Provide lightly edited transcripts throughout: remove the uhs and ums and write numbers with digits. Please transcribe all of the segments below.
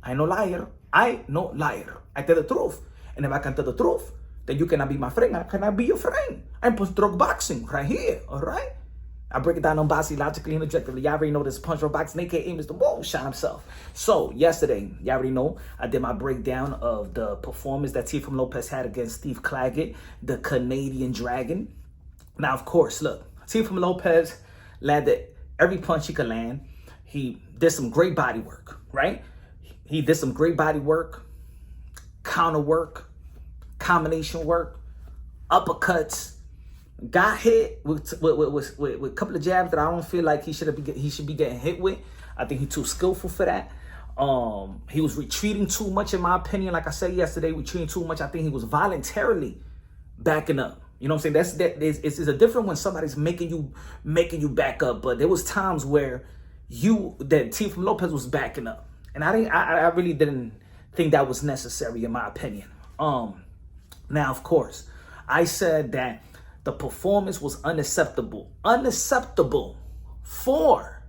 I no liar. I no liar. I tell the truth. And if I can tell the truth, then you cannot be my friend. I cannot be your friend. I'm post-drug boxing right here, all right? I break it down on boxing logically and objectively. Y'all already know this punch-drug boxing, a.k.a. Mr. Bullshot himself. So, yesterday, y'all already know, I did my breakdown of the performance that Teofimo Lopez had against Steve Claggett, the Canadian Dragon. Now, of course, look, Teofimo Lopez landed every punch he could land. He did some great body work, right? He did some great body work, counter work, combination work, uppercuts, got hit with a couple of jabs that I don't feel like he should be getting hit with. I think he's too skillful for that. He was retreating too much, in my opinion. Like I said yesterday, retreating too much. I think he was voluntarily backing up. You know what I'm saying? It's a different when somebody's making you back up. But there was times where Teofimo Lopez was backing up, and I really didn't think that was necessary, in my opinion. Now, of course, I said that the performance was unacceptable for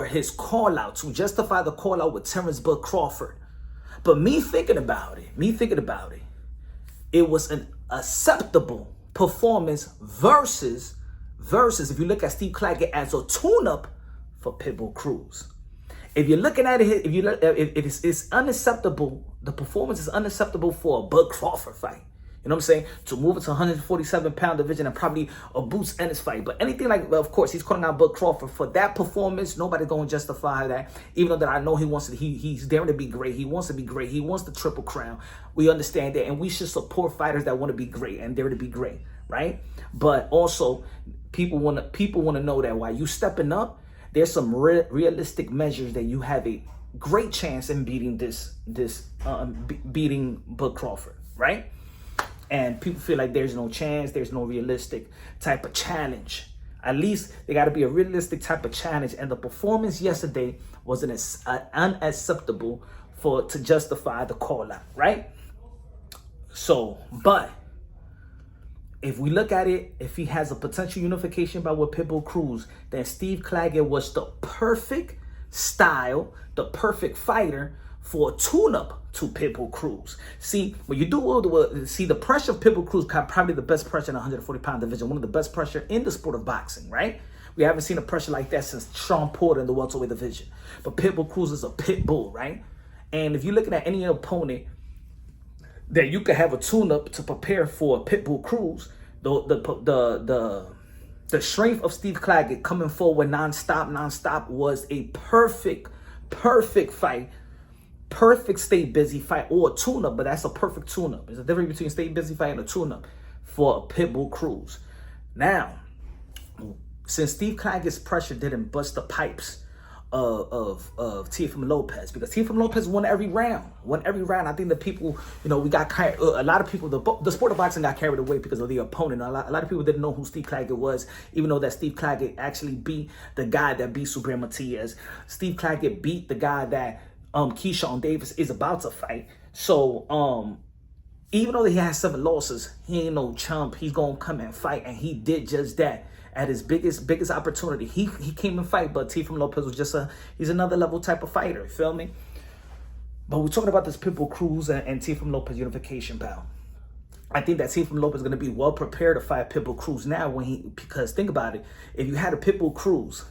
his call out, to justify the call out with Terrence Bud Crawford. But me thinking about it, it was an acceptable performance versus if you look at Steve Claggett as a tune-up for Pitbull Cruz. If you're looking at it, if it's unacceptable, the performance is unacceptable for a Bud Crawford fight. You know what I'm saying? To move it to 147-pound division and probably a Boots Ennis fight. But anything like, of course, he's calling out Bud Crawford for that performance. Nobody's going to justify that. Even though that I know he's daring to be great. He wants to be great. He wants the Triple Crown. We understand that. And we should support fighters that want to be great and dare to be great, right? But also, people want to know that while you stepping up, there's some realistic measures that you have a great chance in beating beating Bud Crawford, right? And people feel like there's no chance, there's no realistic type of challenge. At least there got to be a realistic type of challenge. And the performance yesterday was unacceptable to justify the call out, right? So, but if we look at it, if he has a potential unification bout with Pitbull Cruz, then Steve Claggett was the perfect style, the perfect fighter for a tune-up to Pitbull Cruz. See, when you see the pressure of Pitbull Cruz, probably the best pressure in the 140-pound division, one of the best pressure in the sport of boxing, right? We haven't seen a pressure like that since Sean Porter in the welterweight division. But Pitbull Cruz is a pit bull, right? And if you're looking at any opponent that you could have a tune-up to prepare for Pitbull Cruz, the strength of Steve Claggett coming forward nonstop was a perfect fight. Perfect stay busy fight, or a tune-up, but that's a perfect tune-up. There's a difference between stay busy fight and a tune-up for a Pitbull Cruz. Now, since Steve Claggett's pressure didn't bust the pipes of Teofimo Lopez, because Teofimo Lopez won every round. I think the people, we got carried, a lot of people, the sport of boxing got carried away because of the opponent. A lot of people didn't know who Steve Claggett was, even though that Steve Claggett actually beat the guy that beat Subriel Matias. Steve Claggett beat the guy that Keyshawn Davis is about to fight. So, even though he has 7 losses, he ain't no chump. He's going to come and fight, and he did just that. At his biggest opportunity, he came and fight, but Teofimo Lopez was he's another level type of fighter, you feel me? But we're talking about this Pitbull Cruz and Teofimo Lopez unification bout. I think that Teofimo Lopez is going to be well prepared to fight Pitbull Cruz now because think about it, if you had a Pitbull Cruz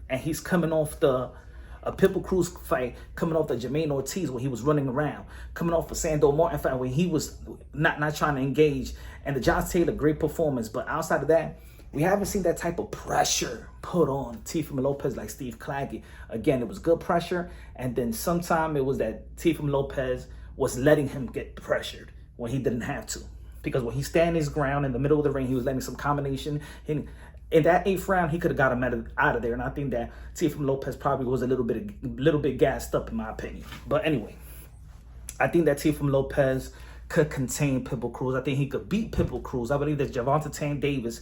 and he's coming off a Pitbull Cruz fight, coming off the Jermaine Ortiz when he was running around, coming off the Sandor Martin fight when he was not trying to engage, and the Josh Taylor, great performance. But outside of that, we haven't seen that type of pressure put on Teofimo Lopez like Steve Claggett. Again, it was good pressure, and then sometime it was that Teofimo Lopez was letting him get pressured when he didn't have to. Because when he stand his ground in the middle of the ring, he was letting some combination. In that 8th round, he could have got him out of there. And I think that Teofimo Lopez probably was a little bit gassed up, in my opinion. But anyway, I think that Teofimo Lopez could contain Pitbull Cruz. I think he could beat Pitbull Cruz. I believe that Gervonta Tank Davis,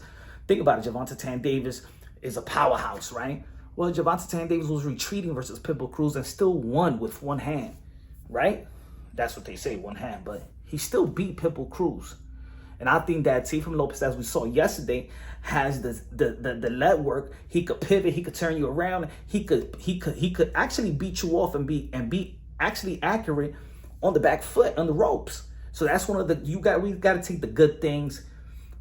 think about it, Gervonta Tank Davis is a powerhouse, right? Well, Gervonta Tank Davis was retreating versus Pitbull Cruz and still won with one hand, right? That's what they say, one hand. But he still beat Pitbull Cruz. And I think that Teofimo Lopez, as we saw yesterday, has the leg work. He could pivot, he could turn you around, he could actually beat you off and be actually accurate on the back foot, on the ropes. So that's one of the we got to take the good things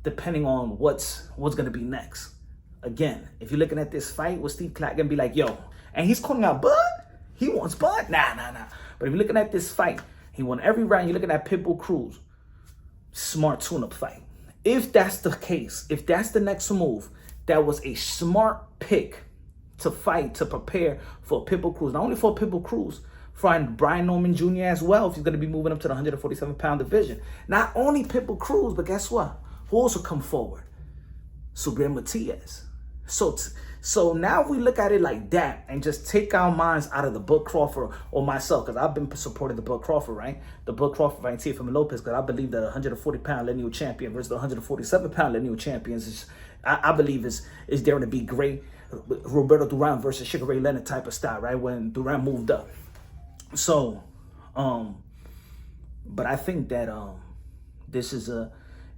depending on what's gonna be next. Again, if you're looking at this fight with Steve Claggett and be like, yo, and he's calling out Bud, he wants Bud, nah. But if you're looking at this fight, he won every round. You're looking at Pitbull Cruz, smart tune-up fight. If that's the case, if that's the next move, that was a smart pick to fight, to prepare for Pitbull Cruz. Not only for Pitbull Cruz, for Brian Norman Jr. as well, if he's going to be moving up to the 147-pound division. Not only Pitbull Cruz, but guess what? Who also come forward? Subriel Matias. So now we look at it like that and just take our minds out of the Bud Crawford or myself, because I've been supporting the Bud Crawford, right? The Bud Crawford fight, Teofimo Lopez, because I believe that 140-pound lineal champion versus the 147-pound lineal champions is, I believe is there to be great. Roberto Duran versus Sugar Ray Leonard type of style, right? When Duran moved up. So, but I think that this is a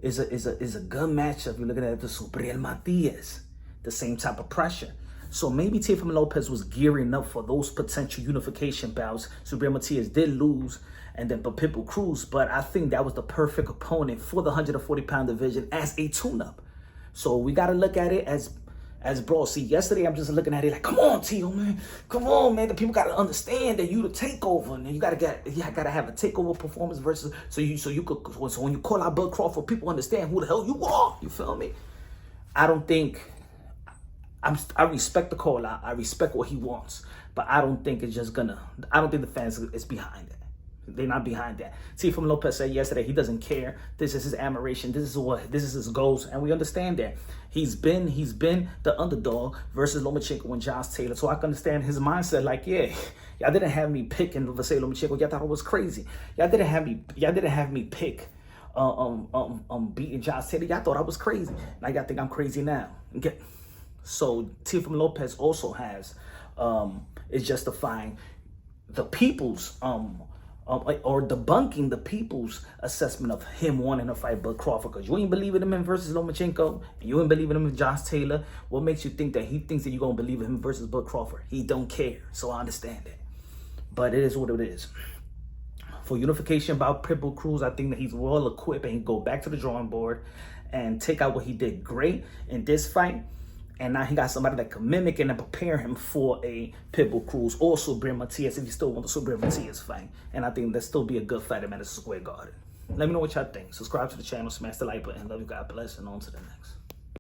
good matchup. You're looking at the Subriel Matias. The same type of pressure. So maybe Teofimo Lopez was gearing up for those potential unification bouts. Subriel Matias did lose, and then but Pitbull Cruz. But I think that was the perfect opponent for the 140-pound division as a tune-up. So we got to look at it as bro. See, yesterday I'm just looking at it like, come on, Teo, man. Come on, man. The people got to understand that you the takeover, and you got to have a takeover performance versus so when you call out Bud Crawford, people understand who the hell you are. You feel me? I don't think. I respect the call out. I respect what he wants, but I don't think it's just gonna. I don't think the fans is behind it. They're not behind that. Teofimo Lopez said yesterday he doesn't care. This is his admiration. This is his goals, and we understand that. He's been the underdog versus Lomachenko and Josh Taylor, so I can understand his mindset. Like, yeah, y'all didn't have me picking Vasily Lomachenko. Y'all thought it was crazy. Y'all didn't have me pick beating Josh Taylor. Y'all thought I was crazy. Now y'all think I'm crazy now. So Teofimo Lopez also has is justifying the people's or debunking the people's assessment of him wanting to fight Bud Crawford, because you ain't believing him in versus Lomachenko, and you ain't believing him in Josh Taylor. What makes you think that he thinks that you're gonna believe him versus Bud Crawford? He don't care. So I understand that, but it is what it is. For unification about Pitbull Cruz, I think that he's well equipped and he can go back to the drawing board and take out what he did great in this fight. And now he got somebody that can mimic and prepare him for a Pitbull Cruz or Subriel Matias if you still want the Subriel Matias fight. And I think that'll still be a good fight at Madison Square Garden. Let me know what y'all think. Subscribe to the channel, smash the like button. Love you, God bless, and on to the next.